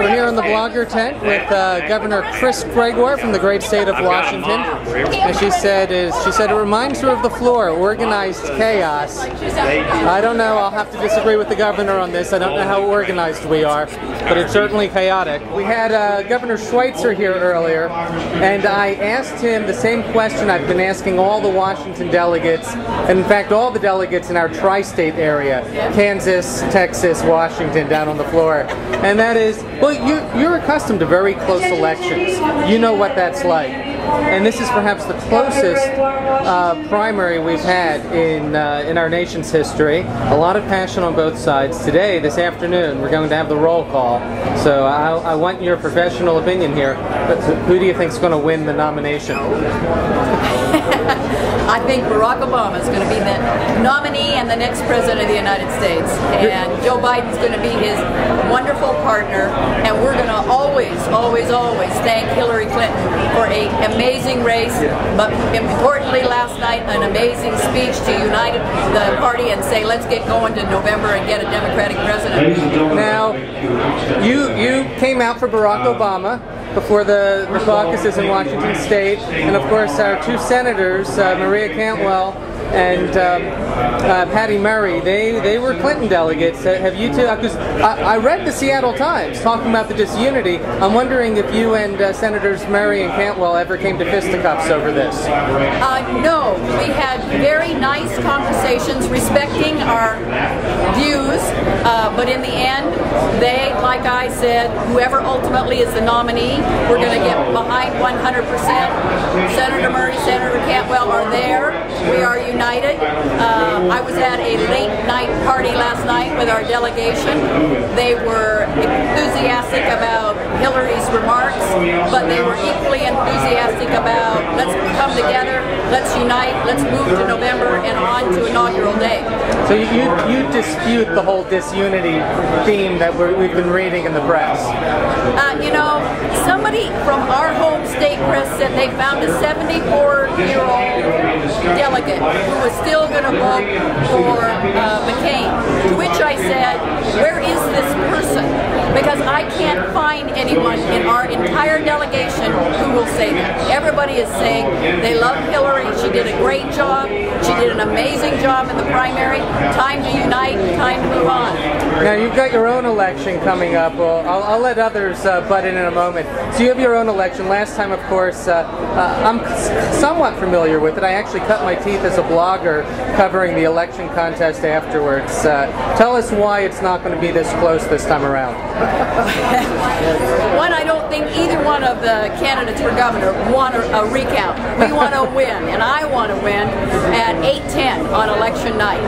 We're here in the blogger tent with Governor Gregoire from the great state of Washington. And she said it reminds her of the floor, organized chaos. I don't know, I'll have to disagree with the governor on this. I don't know how organized we are, but it's certainly chaotic. We had Governor Schweitzer here earlier, and I asked him the same question I've been asking all the Washington delegates, and in fact all the delegates in our tri-state area, Kansas, Texas, Washington, down on the floor. And that is, well, you're accustomed to very close elections. You know what that's like. And this is perhaps the closest primary we've had in our nation's history. A lot of passion on both sides. Today, this afternoon, we're going to have the roll call. So I want your professional opinion here. But who do you think is going to win the nomination? I think Barack Obama is going to be the nominee and the next president of the United States. And Joe Biden's going to be his wonderful partner. And we're going to always, always, always thank Hillary Clinton for an amazing race. But importantly, last night, an amazing speech to unite the party and say, let's get going to November and get a Democratic president. Now, you came out for Barack Obama before the caucuses in Washington State, and of course our two senators, Maria Cantwell and Patty Murray, they were Clinton delegates. Have you two? Because I read the Seattle Times talking about the disunity. I'm wondering if you and Senators Murray and Cantwell ever came to fisticuffs over this. No, we had very nice conversations respecting our views, but in the end, they, like I said, whoever ultimately is the nominee, we're going to get behind 100%. Senator Murray, Senator Cantwell are there. We are united. I was at a late night party last night with our delegation. They were enthusiastic about Hillary's remarks, but they were equally enthusiastic about let's come together, let's unite, let's move to November and on to inaugural day. So you dispute the whole disunity theme that we've been reading in the press? You know, somebody from our home state press said they found a 74-year-old delegate who was still going to vote for McCain. To which I said, where is this person? Because I can't find anyone in our entire delegation who will say that. Everybody is saying they love Hillary. She did a great job. She did an amazing job in the primary. Time to unite, time to move on. Now you've got your own election coming up. Well, I'll let others butt in a moment. So you have your own election. Last time, of course, I'm somewhat familiar with it. I actually cut my teeth as a blogger covering the election contest afterwards. Tell us why it's not going to be this close this time around. One, I don't think either one of the candidates for governor want a recount. We want to win, and I want to win at 8:10 on election night.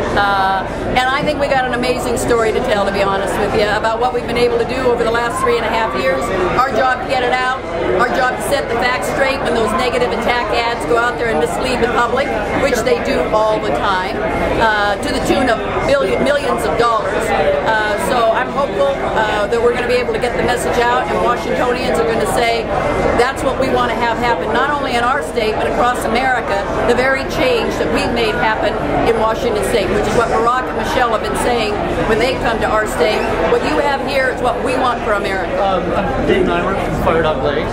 And I think we got an amazing story to tell, to be honest with you, about what we've been able to do over the last 3.5 years. Our job to get it out, our job to set the facts straight when those negative attack ads go out there and mislead the public, which they do all the time, to the tune of millions of dollars. So I'm hopeful that we're going to be able to get the message out, and Washingtonians are going to say that's what we want to have happen, not only in our state, but across America, the very change that we've made happen in Washington State, which is what Barack and Michelle have been saying when they come to our state. What you have here is what we want for America. I'm Dave Nymer from Fired Up Lake.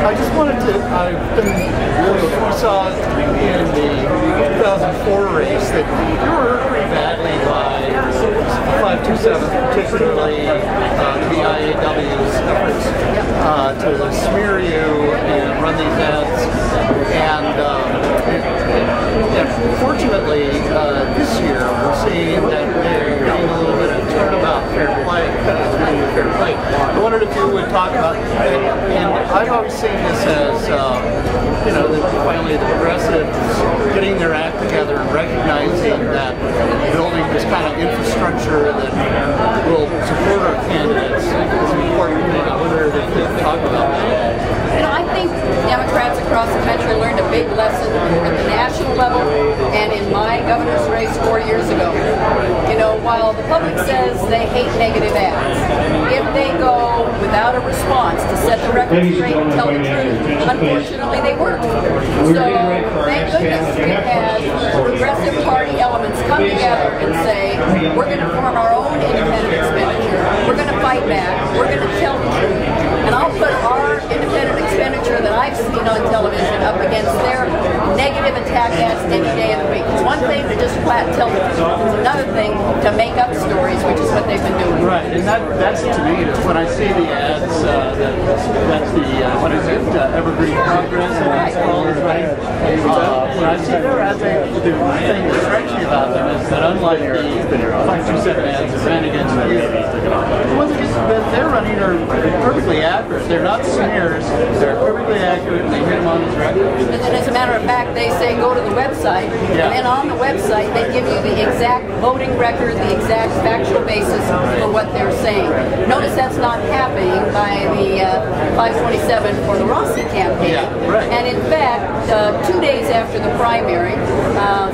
I just wanted to, we saw in the 2004 race that you were hurt pretty badly by 527, particularly the IAW's efforts to smear you and run these ads. And fortunately, this year we're seeing that they're getting a little bit of turnabout fair play. I wondered if you would talk about, and I've always seen this as, you know, finally the progressives getting their act together and recognizing that building this kind of infrastructure that will support our candidates is an important thing. I wonder if you could talk about that. You know, I think Democrats across the country learned a big lesson at the national level and in my governor's race 4 years ago. You know, while the public says they hate negative ads, if they go without a response to set the record straight and tell the truth, unfortunately they work. So thank goodness we've had progressive party elements come together and say, we're going to form our own independent expenditure. We're going to fight back. We're going to tell the truth. And I'll put our independent expenditure that I've seen on television up against their negative attack ads any day of the week. It's one thing to just flat tell the truth. It's another thing to make up stories, which is what they've been doing. Right, and that's to me, when I see the ads, that's the, what is it, Evergreen Progress, and it's called, right? When I see their ads, the thing that strikes me about them is that unlike the 527 ads that ran against the ones that they're running are perfectly accurate. They're not smears, they're perfectly accurate, and they hit them on the record. And then as a matter of fact, they say go to the website, and then on the website they give you the exact voting record, the exact factual basis for what they're saying. Notice that's not happening by the 527 for the Rossi campaign. Yeah, right. And in fact, 2 days after the primary,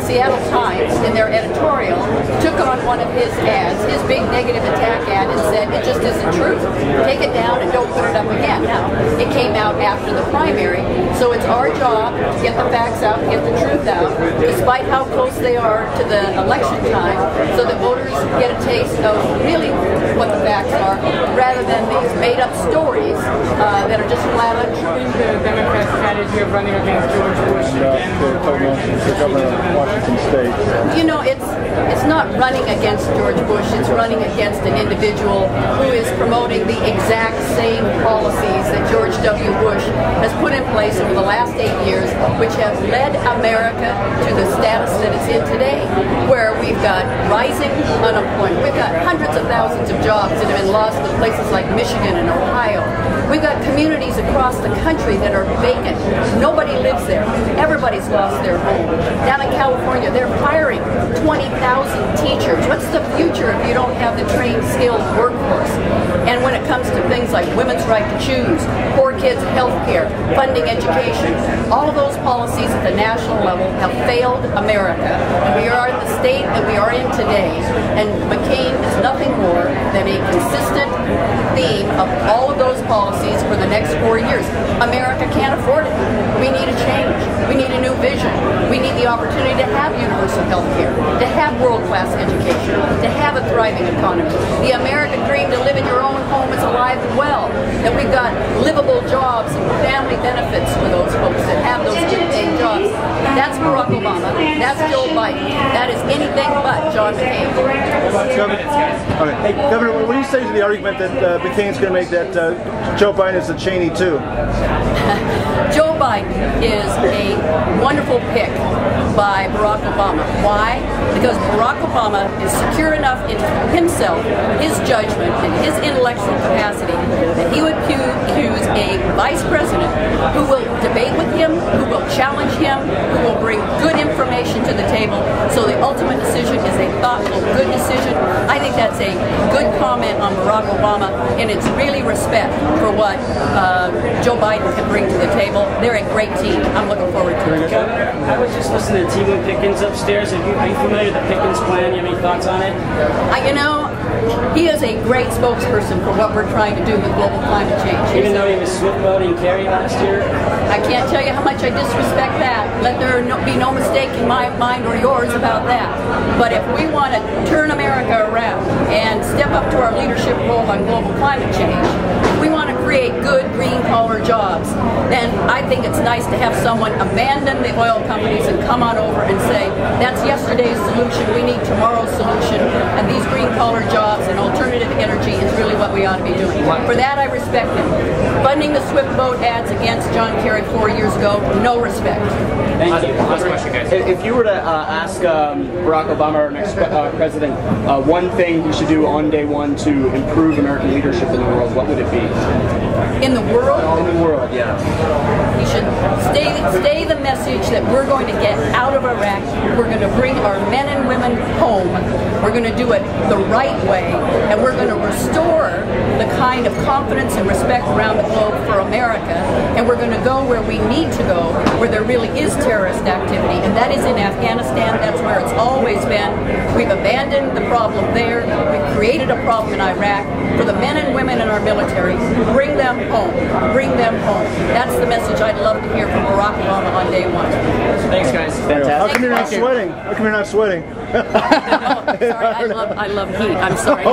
Seattle Times, in their editorial, took on one of his ads, his big negative attack ad, and said it just isn't true. Take it down and don't put it up again. Now, it came out after the primary, so it's our job to get the facts out, get the truth out, despite how close they are to the election time, so that voters get a taste of really what the facts are, rather than these made-up stories that are just flat untrue. The Democrat strategy of running against George Bush the Governor of Washington State. You know, it's not running against George Bush, it's running against an individual who is promoting the exact same policies that George W. Bush has put in place over the last 8 years, which have led America to the status that it's in today, where we've got rising unemployment. We've got hundreds of thousands of jobs that have been lost in places like Michigan and Ohio. We've got communities across the country that are vacant. Nobody lives there. Everybody's lost their home. Down in California, they're hiring 20,000 teachers. What's the future if you don't have the trained, skilled workforce? And when it comes to things like women's right to choose, poor kids' health care, funding education, all of those policies at the national level have failed America. And we are in the state that we are in today. And McCain is nothing more than a consistent theme of all of those policies for the next 4 years. America can't afford it. We need a change. We need a new vision. We need the opportunity to have universal health care, to have world-class education, to have a thriving economy. The American dream to live in your own home is alive and well. That we've got livable jobs and family benefits for those folks that have those good-paying jobs. That's Barack Obama. That's Joe Biden. That is anything but John McCain. Hey, Governor, what do you say to the argument that McCain's going to make that Joe Biden is a Cheney too? Joe Biden is a wonderful pick by Barack Obama. Why? Because Barack Obama is secure enough in himself, his judgment, and his intellectual capacity that he would accuse a vice president who will debate with him, who will challenge him, who will bring good information to the table, so the ultimate decision is a thoughtful, good decision. I think that's a good comment on Barack Obama, and it's really respect for what Joe Biden can bring to the table. They're a great team. I'm looking forward to it. Governor, I was just listening to T.V. Pickens upstairs. Are you familiar with the Pickens plan? You have any thoughts on it? You know, he is a great spokesperson for what we're trying to do with global climate change. Even though he was swift boating Kerry last year? I can't tell you how much I disrespect that. Let there be no mistake in my mind or yours about that. But if we want to turn America around and step up to our leadership role on global climate change, if we want to create good green-collar jobs, then I think it's nice to have someone abandon the oil companies and come on over and say, that's yesterday's solution, we need tomorrow's solution, and these green-collar jobs and alternative energy is really what we ought to be doing. For that, I respect him. Funding the swift boat ads against John Kerry 4 years ago, no respect. Thank you. Last question, guys. If you were to ask Barack Obama, our next president, one thing he should do on day one to improve American leadership in the world, what would it be? In the world? In the world, yeah. He should stay the message that we're going to get out of Iraq. We're going to bring our men and women home. We're going to do it the right way, and we're going to restore the kind of confidence and respect around the globe for America, and we're going to go where we need to go, where there really is terrorist activity, and that is in Afghanistan. That's where it's always been. We've abandoned the problem there. We've created a problem in Iraq. For the men and women in our military, bring them home. Bring them home. That's the message I'd love to hear from Barack Obama on day one. Thanks, guys. Fantastic. How come you're not sweating? How come you're not sweating? Oh, sorry, I love heat. I'm sorry.